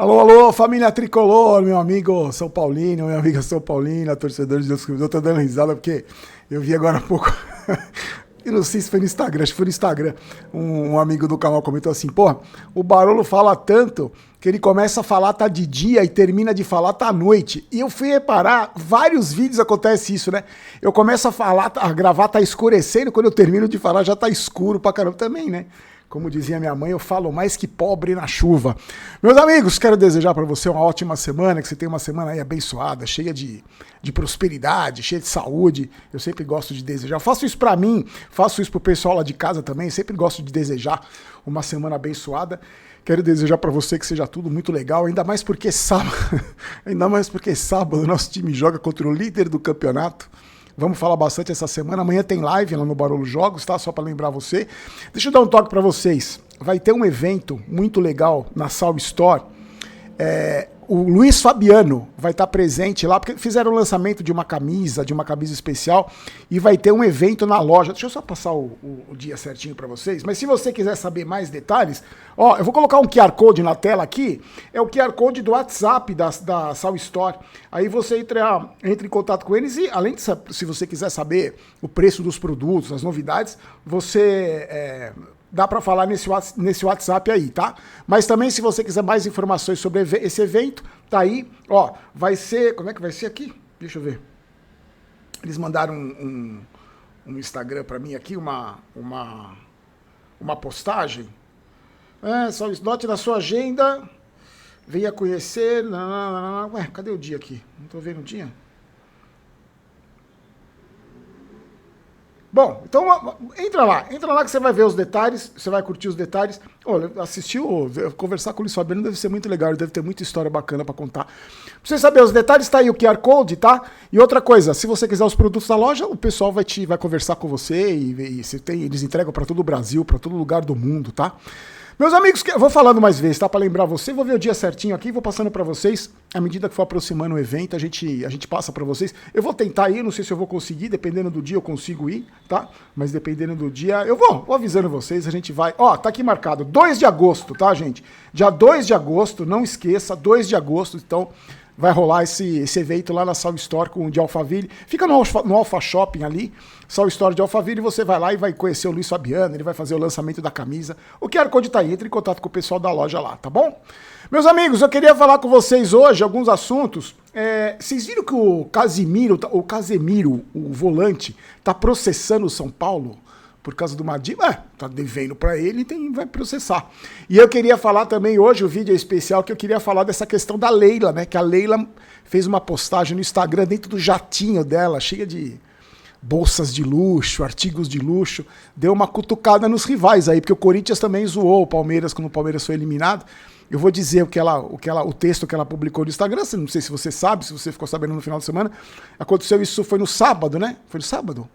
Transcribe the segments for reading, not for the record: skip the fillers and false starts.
Alô, alô, família tricolor, meu amigo São Paulino, minha amiga São Paulina, torcedores de Deus. Eu tô dando risada porque eu vi agora há pouco. Eu não sei se foi no Instagram, acho que foi no Instagram. Um amigo do canal comentou assim: porra, o Barolo fala tanto que ele começa a falar tá de dia e termina de falar tá à noite. E eu fui reparar, vários vídeos acontece isso, né? Eu começo a falar, a gravar tá escurecendo, quando eu termino de falar já tá escuro pra caramba também, né? Como dizia minha mãe, eu falo mais que pobre na chuva. Meus amigos, quero desejar para você uma ótima semana, que você tenha uma semana aí abençoada, cheia de prosperidade, cheia de saúde. Eu sempre gosto de desejar. Eu faço isso para mim, faço isso pro pessoal lá de casa também. Sempre gosto de desejar uma semana abençoada. Quero desejar para você que seja tudo muito legal, ainda mais porque sábado, nosso time joga contra o líder do campeonato. Vamos falar bastante essa semana. Amanhã tem live lá no Barolo Jogos, tá? Só para lembrar você. Deixa eu dar um toque para vocês. Vai ter um evento muito legal na Sal Store. O Luiz Fabiano vai estar presente lá, porque fizeram o lançamento de uma camisa especial, e vai ter um evento na loja. Deixa eu só passar o dia certinho para vocês, mas se você quiser saber mais detalhes, ó, eu vou colocar um QR Code na tela aqui, é o QR Code do WhatsApp da Sal Store. Aí você entra em contato com eles e, além de, se você quiser saber o preço dos produtos, as novidades, você... dá para falar nesse WhatsApp aí, tá? Mas também, se você quiser mais informações sobre esse evento, tá aí. Ó, vai ser... Como é que vai ser aqui? Deixa eu ver. Eles mandaram um Instagram para mim aqui, uma postagem. Só note na sua agenda. Venha conhecer... Ué, cadê o dia aqui? Não tô vendo o dia. Bom, então entra lá que você vai ver os detalhes, você vai curtir os detalhes. Olha, conversar com o Luiz Fabiano deve ser muito legal, deve ter muita história bacana pra contar. Pra você saber os detalhes, tá aí o QR Code, tá? E outra coisa, se você quiser os produtos da loja, o pessoal vai conversar com você e eles entregam pra todo o Brasil, pra todo lugar do mundo, tá? Meus amigos, eu vou falando mais vezes, tá? Pra lembrar você, vou ver o dia certinho aqui, vou passando pra vocês. À medida que for aproximando o evento, a gente passa pra vocês. Eu vou tentar ir, não sei se eu vou conseguir, dependendo do dia eu consigo ir, tá? Mas dependendo do dia, eu vou avisando vocês, a gente vai. Ó, tá aqui marcado, 2 de agosto, tá, gente? Dia 2 de agosto, não esqueça, 2 de agosto, então... vai rolar esse evento lá na Sal Store de Alphaville. Fica no Alpha Shopping ali, Sal Store de Alphaville, e você vai lá e vai conhecer o Luiz Fabiano, ele vai fazer o lançamento da camisa. O QR Code tá aí, entre em contato com o pessoal da loja lá, tá bom? Meus amigos, eu queria falar com vocês hoje alguns assuntos. Vocês viram que o Casemiro, o volante, tá processando o São Paulo? Por causa do Madrid, tá devendo pra ele e vai processar. E eu queria falar também hoje, o vídeo é especial, que eu queria falar dessa questão da Leila, né? Que a Leila fez uma postagem no Instagram dentro do jatinho dela, cheia de bolsas de luxo, artigos de luxo. Deu uma cutucada nos rivais aí, porque o Corinthians também zoou o Palmeiras quando o Palmeiras foi eliminado. Eu vou dizer o texto que ela publicou no Instagram, não sei se você sabe, se você ficou sabendo no final de semana. Aconteceu isso, foi no sábado, né? Foi no sábado?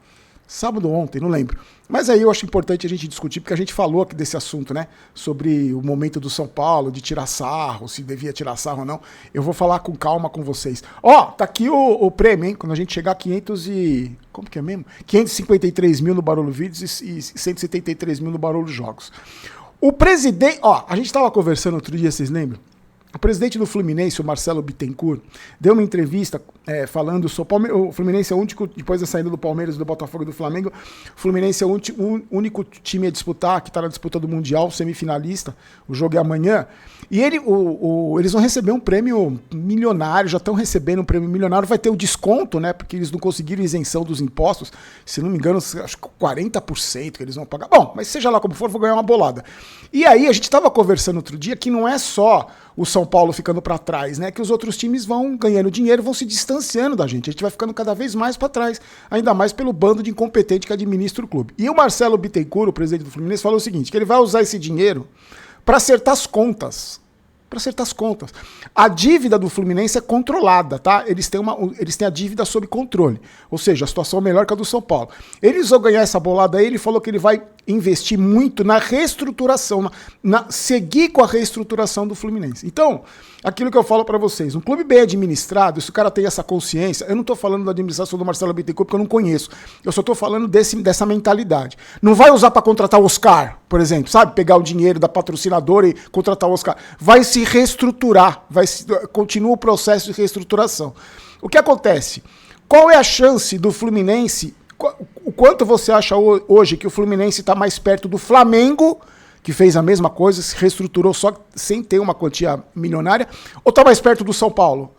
Sábado ou ontem, não lembro. Mas aí eu acho importante a gente discutir, porque a gente falou aqui desse assunto, né? Sobre o momento do São Paulo, de tirar sarro, se devia tirar sarro ou não. Eu vou falar com calma com vocês. Ó, tá aqui o prêmio, hein? Quando a gente chegar a 553 mil no Barolo Vídeos e 173 mil no Barolo Jogos. O presidente... Ó, a gente tava conversando outro dia, vocês lembram? O presidente do Fluminense, o Marcelo Bittencourt, deu uma entrevista falando sobre o Fluminense é o único, depois da saída do Palmeiras, do Botafogo e do Flamengo, o Fluminense é o único time a disputar, que está na disputa do Mundial, semifinalista, o jogo é amanhã, e eles vão receber um prêmio milionário, já estão recebendo um prêmio milionário, vai ter o desconto, né, porque eles não conseguiram isenção dos impostos, se não me engano, acho que 40% que eles vão pagar. Bom, mas seja lá como for, vou ganhar uma bolada. E aí, a gente estava conversando outro dia que não é só o São Paulo ficando para trás, né? Que os outros times vão ganhando dinheiro, vão se distanciando da gente. A gente vai ficando cada vez mais para trás, ainda mais pelo bando de incompetente que administra o clube. E o Marcelo Bittencourt, o presidente do Fluminense, falou o seguinte, que ele vai usar esse dinheiro para acertar as contas. Para acertar as contas. A dívida do Fluminense é controlada, tá? Eles têm a dívida sob controle. Ou seja, a situação é melhor que a do São Paulo. Eles vão ganhar essa bolada aí, ele falou que ele vai investir muito na reestruturação, seguir com a reestruturação do Fluminense. Então, aquilo que eu falo para vocês, um clube bem administrado, se o cara tem essa consciência, eu não estou falando da administração do Marcelo Bittencourt porque eu não conheço, eu só estou falando dessa mentalidade. Não vai usar para contratar o Oscar, por exemplo, sabe? Pegar o dinheiro da patrocinadora e contratar o Oscar. Vai se reestruturar, continua o processo de reestruturação. O que acontece? Qual é a chance do Fluminense? O quanto você acha hoje que o Fluminense está mais perto do Flamengo, que fez a mesma coisa, se reestruturou só sem ter uma quantia milionária, ou está mais perto do São Paulo?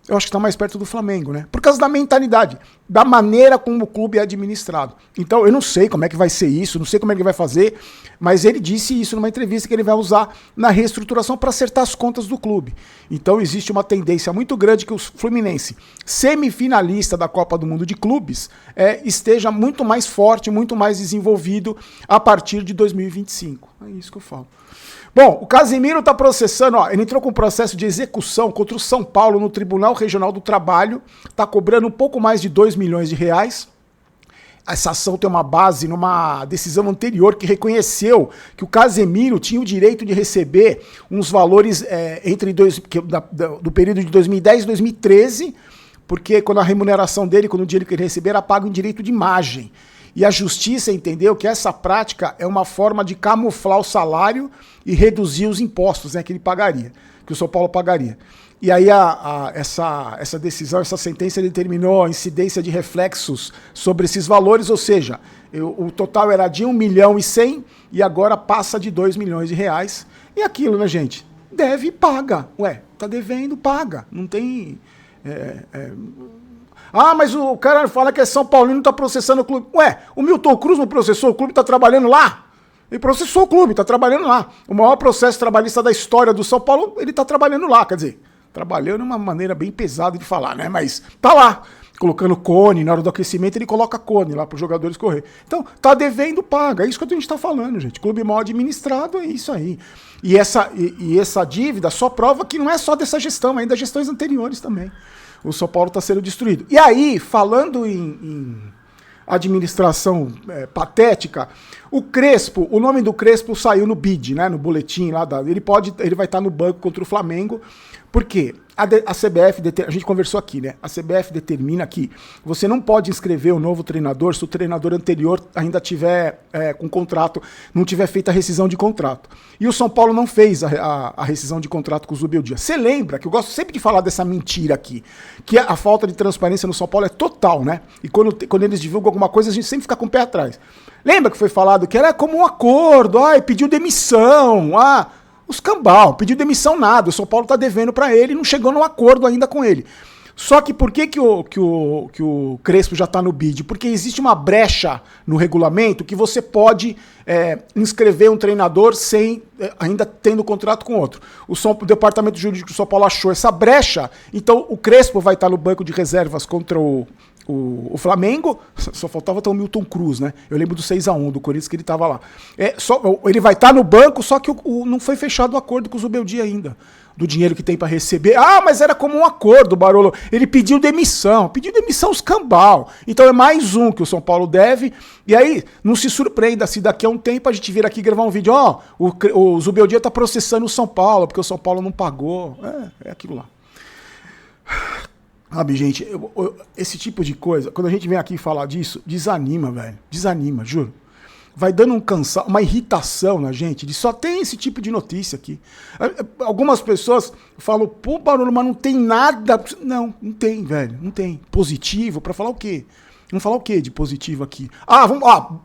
Eu acho que está mais perto do Flamengo, né? Por causa da mentalidade, da maneira como o clube é administrado. Então, eu não sei como é que vai ser isso, não sei como é que ele vai fazer, mas ele disse isso numa entrevista que ele vai usar na reestruturação para acertar as contas do clube. Então, existe uma tendência muito grande que o Fluminense, semifinalista da Copa do Mundo de Clubes, esteja muito mais forte, muito mais desenvolvido a partir de 2025. É isso que eu falo. Bom, o Casemiro está processando, ele entrou com um processo de execução contra o São Paulo no Tribunal Regional do Trabalho, está cobrando um pouco mais de 2 milhões de reais. Essa ação tem uma base numa decisão anterior que reconheceu que o Casemiro tinha o direito de receber uns valores do período de 2010 e 2013, porque quando a remuneração dele, quando o dinheiro que ele receber era pago em direito de imagem. E a justiça entendeu que essa prática é uma forma de camuflar o salário e reduzir os impostos, né, que ele pagaria, que o São Paulo pagaria. E aí essa decisão, essa sentença determinou a incidência de reflexos sobre esses valores, ou seja, o total era de 1 milhão e 100 e agora passa de 2 milhões de reais. E aquilo, né, gente? Deve e paga. Ué, tá devendo, paga. Não tem... Ah, mas o cara fala que é São Paulino, não tá processando o clube. Ué, o Milton Cruz não processou o clube, tá trabalhando lá? Ele processou o clube, tá trabalhando lá. O maior processo trabalhista da história do São Paulo, ele tá trabalhando lá, quer dizer, trabalhando é uma maneira bem pesada de falar, né? Mas tá lá, colocando cone, na hora do aquecimento ele coloca cone lá para os jogadores correr. Então, tá devendo, paga. É isso que a gente tá falando, gente. Clube mal administrado é isso aí. E essa dívida só prova que não é só dessa gestão, ainda gestões anteriores também. O São Paulo está sendo destruído. E aí, falando em administração patética, o Crespo, o nome do Crespo saiu no BID, né, no boletim lá, ele vai estar no banco contra o Flamengo, porque a CBF, a gente conversou aqui, né, a CBF determina que você não pode inscrever o novo treinador se o treinador anterior ainda tiver com contrato, não tiver feito a rescisão de contrato. E o São Paulo não fez a rescisão de contrato com o Zubeldia. Você lembra, que eu gosto sempre de falar dessa mentira aqui, que a falta de transparência no São Paulo é total, né? E quando eles divulgam alguma coisa, a gente sempre fica com o pé atrás. Lembra que foi falado que era como um acordo, pediu demissão, os cambal, pediu demissão nada, o São Paulo tá devendo para ele e não chegou num acordo ainda com ele. Só que por que o Crespo já tá no BID? Porque existe uma brecha no regulamento que você pode inscrever um treinador sem ainda tendo contrato com outro. O Departamento Jurídico do São Paulo achou essa brecha, então o Crespo vai estar no banco de reservas contra o Flamengo, só faltava ter o Milton Cruz, né? Eu lembro do 6-1 do Corinthians que ele tava lá. Ele vai estar no banco, só que não foi fechado o acordo com o Zubeldia ainda, do dinheiro que tem para receber. Mas era como um acordo, Barolo. Ele pediu demissão os cambal. Então é mais um que o São Paulo deve. E aí, não se surpreenda se daqui a um tempo a gente vir aqui gravar um vídeo, o Zubeldia tá processando o São Paulo, porque o São Paulo não pagou. É aquilo lá. Sabe, gente, esse tipo de coisa, quando a gente vem aqui falar disso, desanima, velho. Desanima, juro. Vai dando um cansaço, uma irritação na gente, de só tem esse tipo de notícia aqui. Algumas pessoas falam, pô, Barolo, mas não tem nada. Não tem, velho, não tem. Positivo, pra falar o quê? Vamos falar o quê de positivo aqui?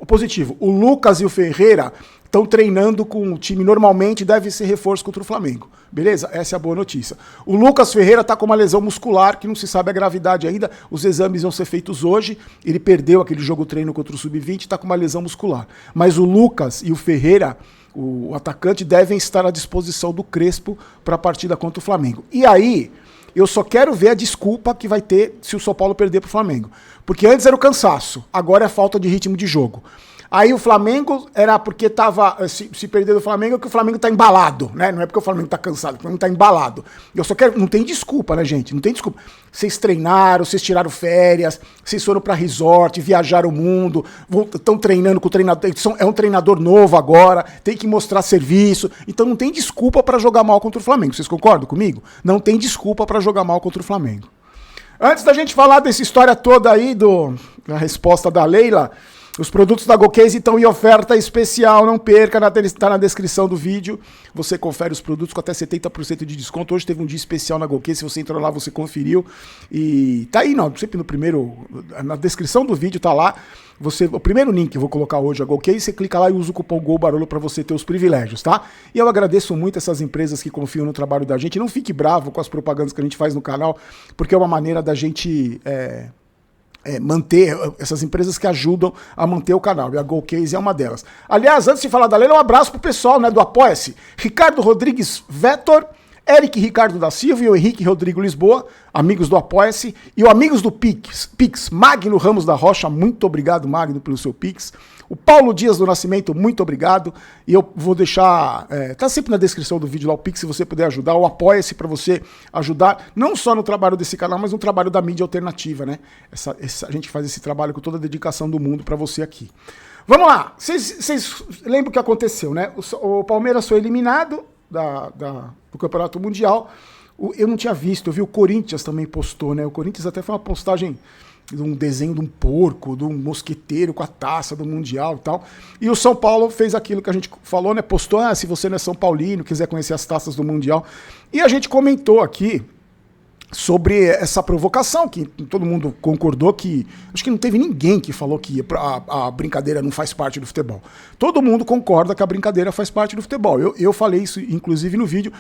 Positivo. O Lucas e o Ferreira estão treinando com o time, normalmente deve ser reforço contra o Flamengo. Beleza? Essa é a boa notícia. O Lucas Ferreira está com uma lesão muscular, que não se sabe a gravidade ainda. Os exames vão ser feitos hoje. Ele perdeu aquele jogo treino contra o Sub-20, está com uma lesão muscular. Mas o Lucas e o Ferreira, o atacante, devem estar à disposição do Crespo para a partida contra o Flamengo. E aí, eu só quero ver a desculpa que vai ter se o São Paulo perder para o Flamengo. Porque antes era o cansaço, agora é a falta de ritmo de jogo. Aí o Flamengo era porque tava, se perder do Flamengo, é que o Flamengo tá embalado, né? Não é porque o Flamengo tá cansado, o Flamengo tá embalado. Eu só quero, não tem desculpa, né, gente? Não tem desculpa. Vocês treinaram, vocês tiraram férias, vocês foram pra resort, viajaram o mundo, estão treinando com o treinador, é um treinador novo agora, tem que mostrar serviço, então não tem desculpa pra jogar mal contra o Flamengo. Vocês concordam comigo? Não tem desculpa pra jogar mal contra o Flamengo. Antes da gente falar dessa história toda aí, da resposta da Leila, os produtos da GoCase estão em oferta especial, não perca, está na descrição do vídeo. Você confere os produtos com até 70% de desconto. Hoje teve um dia especial na GoCase, se você entrou lá, você conferiu. E tá aí, não, sempre no primeiro, na descrição do vídeo tá lá. O primeiro link que eu vou colocar hoje, a GoCase, você clica lá e usa o cupom GOLBAROLO para você ter os privilégios, tá? E eu agradeço muito essas empresas que confiam no trabalho da gente. Não fique bravo com as propagandas que a gente faz no canal, porque é uma maneira da gente... manter essas empresas que ajudam a manter o canal, e a GoCase é uma delas. Aliás, antes de falar da Leila, um abraço pro pessoal, né, do Apoia-se, Ricardo Rodrigues Vettor, Eric Ricardo da Silva e o Henrique Rodrigo Lisboa, amigos do Apoia-se, e o amigos do Pix, Magno Ramos da Rocha, muito obrigado, Magno, pelo seu Pix. O Paulo Dias do Nascimento, muito obrigado. E eu vou deixar, tá sempre na descrição do vídeo lá o Pix, se você puder ajudar, ou Apoia-se para você ajudar, não só no trabalho desse canal, mas no trabalho da mídia alternativa, né? A gente faz esse trabalho com toda a dedicação do mundo para você aqui. Vamos lá, vocês lembram o que aconteceu, né? O Palmeiras foi eliminado do Campeonato Mundial. Eu não tinha visto, eu vi o Corinthians também postou, né? O Corinthians até foi uma postagem de um desenho de um porco, de um mosqueteiro com a taça do Mundial e tal. E o São Paulo fez aquilo que a gente falou, né? Postou, se você não é São Paulino, quiser conhecer as taças do Mundial. E a gente comentou aqui sobre essa provocação, que todo mundo concordou que... Acho que não teve ninguém que falou que a brincadeira não faz parte do futebol. Todo mundo concorda que a brincadeira faz parte do futebol. Eu falei isso, inclusive, no vídeo.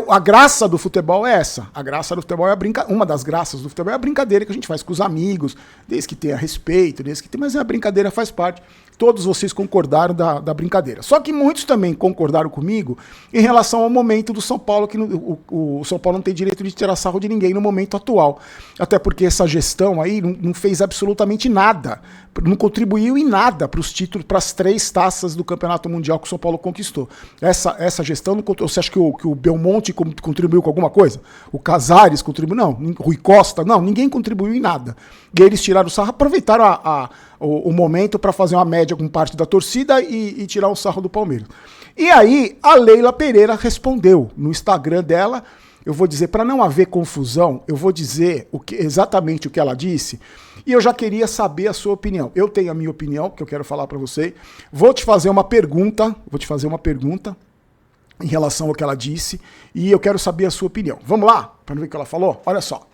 A graça do futebol é essa. A graça do futebol é uma das graças do futebol é a brincadeira que a gente faz com os amigos, desde que tenha respeito, mas a brincadeira faz parte. Todos vocês concordaram da brincadeira. Só que muitos também concordaram comigo em relação ao momento do São Paulo, que o São Paulo não tem direito de tirar sarro de ninguém no momento atual. Até porque essa gestão aí não fez absolutamente nada, não contribuiu em nada para os títulos, para as 3 taças do Campeonato Mundial que o São Paulo conquistou. Essa gestão, você acha que o Belmonte contribuiu com alguma coisa? O Casares contribuiu? Não. Rui Costa? Não, ninguém contribuiu em nada. E eles tiraram o sarro, aproveitaram o momento para fazer uma média com parte da torcida e tirar o sarro do Palmeiras. E aí a Leila Pereira respondeu no Instagram dela. Eu vou dizer, para não haver confusão, eu vou dizer exatamente o que ela disse, e eu já queria saber a sua opinião. Eu tenho a minha opinião, que eu quero falar para você. Vou te fazer uma pergunta em relação ao que ela disse, e eu quero saber a sua opinião. Vamos lá, para ver o que ela falou? Olha só.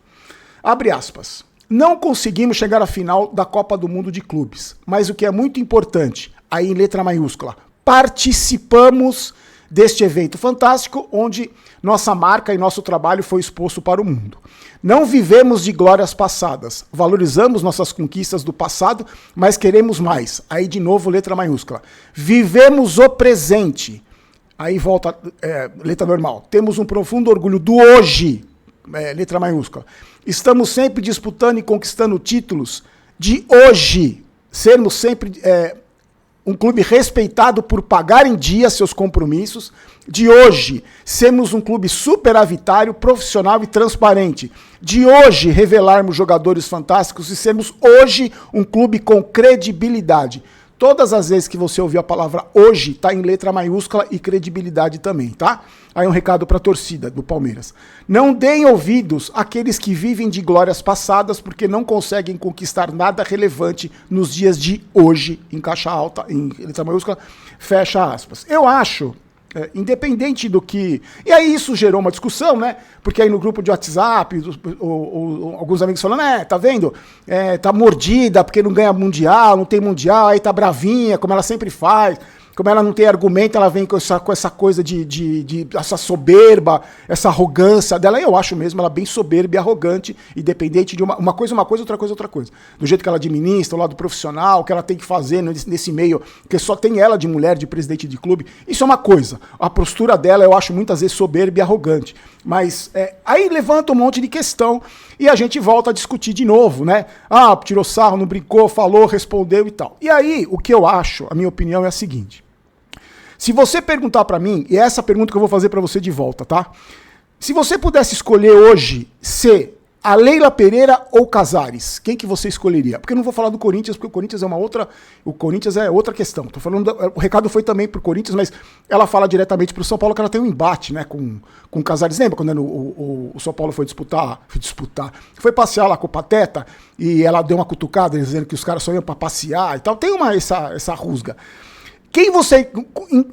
Abre aspas. Não conseguimos chegar à final da Copa do Mundo de Clubes, mas o que é muito importante, aí em letra maiúscula, participamos deste evento fantástico, onde nossa marca e nosso trabalho foi exposto para o mundo. Não vivemos de glórias passadas, valorizamos nossas conquistas do passado, mas queremos mais. Aí de novo, letra maiúscula. Vivemos o presente. Aí volta, letra normal. Temos um profundo orgulho do hoje, letra maiúscula. Estamos sempre disputando e conquistando títulos de hoje. Sermos sempre... um clube respeitado por pagar em dia seus compromissos, de hoje sermos um clube superavitário, profissional e transparente, de hoje revelarmos jogadores fantásticos e sermos hoje um clube com credibilidade. Todas as vezes que você ouvir a palavra hoje, tá em letra maiúscula e credibilidade também, tá? Aí um recado para a torcida do Palmeiras. Não deem ouvidos àqueles que vivem de glórias passadas porque não conseguem conquistar nada relevante nos dias de hoje, em caixa alta, em letra maiúscula, fecha aspas. Eu acho, independente do que... E aí isso gerou uma discussão, né? Porque aí no grupo de WhatsApp, alguns amigos falando, tá vendo? Tá mordida porque não ganha mundial, não tem mundial, aí tá bravinha, como ela sempre faz. como ela não tem argumento, ela vem com essa coisa de essa soberba, essa arrogância dela. Eu acho mesmo ela bem soberba e arrogante, independente de uma coisa, outra coisa. Do jeito que ela administra, o lado profissional, o que ela tem que fazer nesse meio, porque só tem ela de mulher, de presidente de clube. Isso é uma coisa. A postura dela eu acho muitas vezes soberba e arrogante. Mas aí levanta um monte de questão e a gente volta a discutir de novo, né? Ah, tirou sarro, não brincou, falou, respondeu e tal. E aí, o que eu acho, a minha opinião é a seguinte. Se você perguntar pra mim, e é essa pergunta que eu vou fazer pra você de volta, tá? Se você pudesse escolher hoje ser a Leila Pereira ou Casares, quem que você escolheria? Porque eu não vou falar do Corinthians, porque o Corinthians é outra questão. Tô falando, o recado foi também pro Corinthians, mas ela fala diretamente pro São Paulo que ela tem um embate, né, com o Casares. Lembra quando o São Paulo foi foi passear lá com o Pateta e ela deu uma cutucada dizendo que os caras só iam pra passear e tal. Tem essa rusga.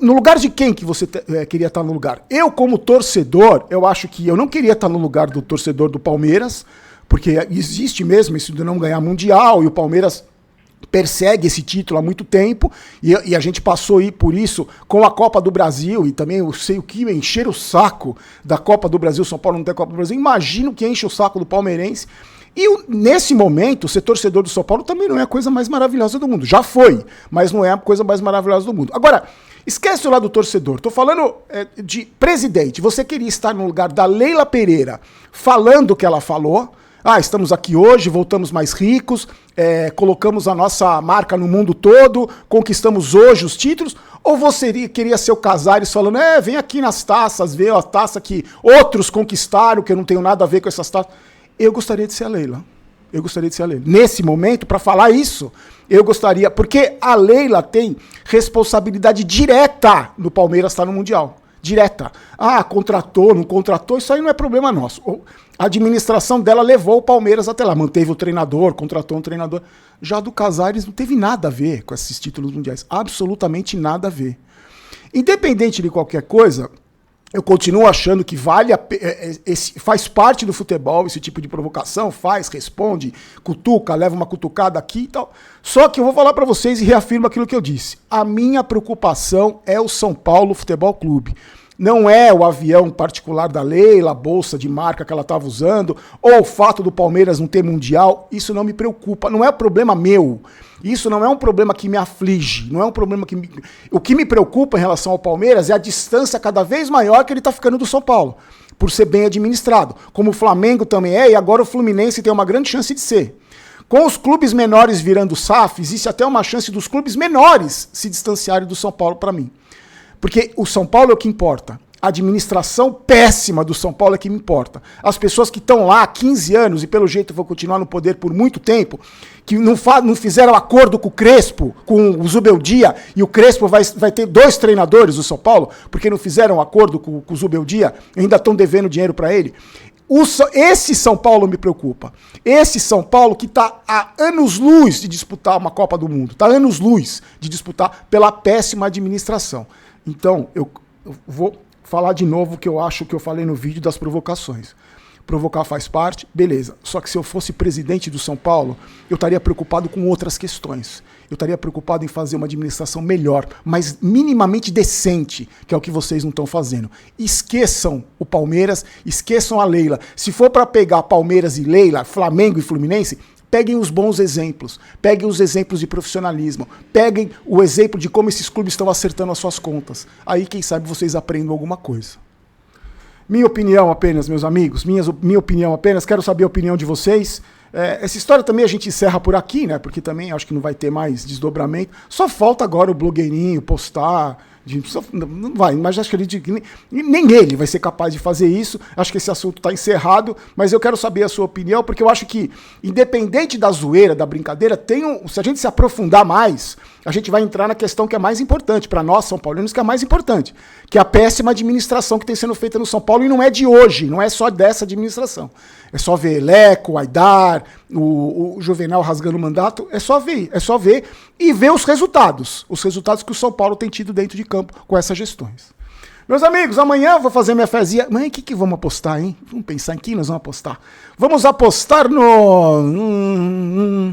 No lugar de quem que você queria estar no lugar? Eu, como torcedor, eu acho que eu não queria estar no lugar do torcedor do Palmeiras, porque existe mesmo isso de não ganhar Mundial, e o Palmeiras persegue esse título há muito tempo, e a gente passou aí por isso com a Copa do Brasil, e também eu sei o que encher o saco da Copa do Brasil. São Paulo não tem Copa do Brasil, imagino que enche o saco do palmeirense. E nesse momento, ser torcedor do São Paulo também não é a coisa mais maravilhosa do mundo. Já foi, mas não é a coisa mais maravilhosa do mundo. Agora, esquece o lado do torcedor. Tô falando de presidente. Você queria estar no lugar da Leila Pereira falando o que ela falou. Ah, estamos aqui hoje, voltamos mais ricos, colocamos a nossa marca no mundo todo, conquistamos hoje os títulos. Ou você queria ser o Casares falando, vem aqui nas taças, vê a taça que outros conquistaram, que eu não tenho nada a ver com essas taças. Eu gostaria de ser a Leila. Nesse momento, para falar isso, eu gostaria... Porque a Leila tem responsabilidade direta no Palmeiras estar no Mundial. Direta. Ah, contratou, não contratou, isso aí não é problema nosso. A administração dela levou o Palmeiras até lá. Manteve o treinador, contratou um treinador. Já do Casares não teve nada a ver com esses títulos mundiais. Absolutamente nada a ver. Independente de qualquer coisa... Eu continuo achando que faz parte do futebol esse tipo de provocação, responde, cutuca, leva uma cutucada aqui e tal. Só que eu vou falar para vocês e reafirmo aquilo que eu disse. A minha preocupação é o São Paulo Futebol Clube. Não é o avião particular da Leila, a bolsa de marca que ela estava usando, ou o fato do Palmeiras não ter Mundial. Isso não me preocupa, não é problema meu. Isso não é um problema que me aflige, não é um problema que O que me preocupa em relação ao Palmeiras é a distância cada vez maior que ele está ficando do São Paulo, por ser bem administrado. Como o Flamengo também e agora o Fluminense tem uma grande chance de ser. Com os clubes menores virando SAF, existe até uma chance dos clubes menores se distanciarem do São Paulo para mim. Porque o São Paulo é o que importa. A administração péssima do São Paulo é que me importa. As pessoas que estão lá há 15 anos e pelo jeito vão continuar no poder por muito tempo, que não fizeram acordo com o Crespo, com o Zubeldia, e o Crespo vai ter 2 treinadores do São Paulo, porque não fizeram acordo com o Zubeldia, ainda estão devendo dinheiro para ele. Esse São Paulo me preocupa. Esse São Paulo que está há anos-luz de disputar uma Copa do Mundo. Está há anos-luz de disputar pela péssima administração. Então, eu vou falar de novo o que eu acho que eu falei no vídeo das provocações. Provocar faz parte, beleza. Só que se eu fosse presidente do São Paulo, eu estaria preocupado com outras questões. Eu estaria preocupado em fazer uma administração melhor, mas minimamente decente, que é o que vocês não estão fazendo. Esqueçam o Palmeiras, esqueçam a Leila. Se for para pegar Palmeiras e Leila, Flamengo e Fluminense, peguem os bons exemplos, peguem os exemplos de profissionalismo, peguem o exemplo de como esses clubes estão acertando as suas contas. Aí, quem sabe, vocês aprendam alguma coisa. Minha opinião apenas, meus amigos, minha opinião apenas, quero saber a opinião de vocês. Essa história também a gente encerra por aqui, né? Porque também acho que não vai ter mais desdobramento. Só falta agora o blogueirinho postar... Não vai, mas acho que nem ele vai ser capaz de fazer isso. Acho que esse assunto está encerrado, mas eu quero saber a sua opinião, porque eu acho que, independente da zoeira, da brincadeira, se a gente se aprofundar mais, a gente vai entrar na questão que é mais importante, para nós, São Paulinos, que é a mais importante, que é a péssima administração que tem sendo feita no São Paulo, e não é de hoje, não é só dessa administração. É só ver Leco, o Aidar, o Juvenal rasgando o mandato, é só ver e ver os resultados que o São Paulo tem tido dentro de campo com essas gestões. Meus amigos, amanhã eu vou fazer minha fezinha. Amanhã o que vamos apostar, hein? Vamos pensar em que nós vamos apostar. Vamos apostar no...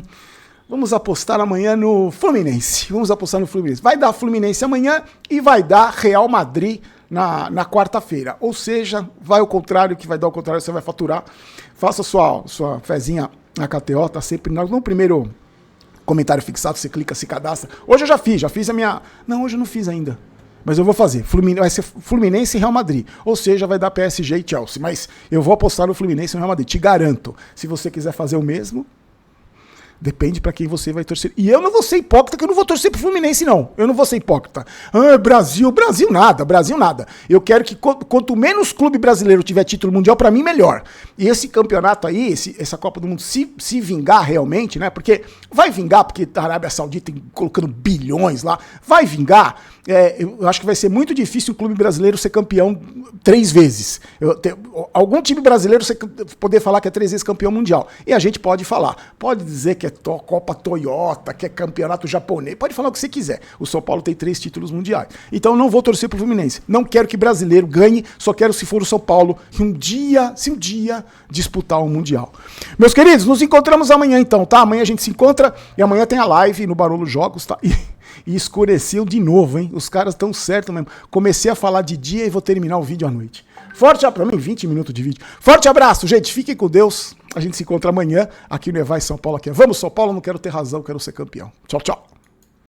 Vamos apostar amanhã no Fluminense. Vamos apostar no Fluminense. Vai dar Fluminense amanhã e vai dar Real Madrid na quarta-feira. Ou seja, vai ao contrário, que vai dar ao contrário, você vai faturar. Faça sua fezinha na KTO, tá sempre no primeiro comentário fixado, você clica, se cadastra. Hoje eu já fiz a minha... Não, hoje eu não fiz ainda. Mas eu vou fazer. Vai ser Fluminense e Real Madrid. Ou seja, vai dar PSG e Chelsea. Mas eu vou apostar no Fluminense e no Real Madrid. Te garanto. Se você quiser fazer o mesmo... Depende pra quem você vai torcer. E eu não vou ser hipócrita, que eu não vou torcer pro Fluminense, não. Eu não vou ser hipócrita. Brasil nada. Eu quero que quanto menos clube brasileiro tiver título mundial, pra mim, melhor. E esse campeonato aí, essa Copa do Mundo, se vingar realmente, né? Porque vai vingar, porque a Arábia Saudita colocando bilhões lá, vai vingar. Eu acho que vai ser muito difícil o clube brasileiro ser campeão 3 vezes. Algum time brasileiro poder falar que é 3 vezes campeão mundial. E a gente pode falar. Pode dizer que é Copa Toyota, que é campeonato japonês. Pode falar o que você quiser. O São Paulo tem 3 títulos mundiais. Então eu não vou torcer pro Fluminense. Não quero que brasileiro ganhe, só quero se for o São Paulo que um dia disputar um mundial. Meus queridos, nos encontramos amanhã então, tá? Amanhã a gente se encontra e amanhã tem a live no Barolo Jogos, tá? E escureceu de novo, hein? Os caras estão certos mesmo. Comecei a falar de dia e vou terminar o vídeo à noite. Forte abraço, pra mim 20 minutos de vídeo. Forte abraço, gente. Fiquem com Deus. A gente se encontra amanhã aqui no Evai São Paulo. Vamos, São Paulo, não quero ter razão, quero ser campeão. Tchau, tchau.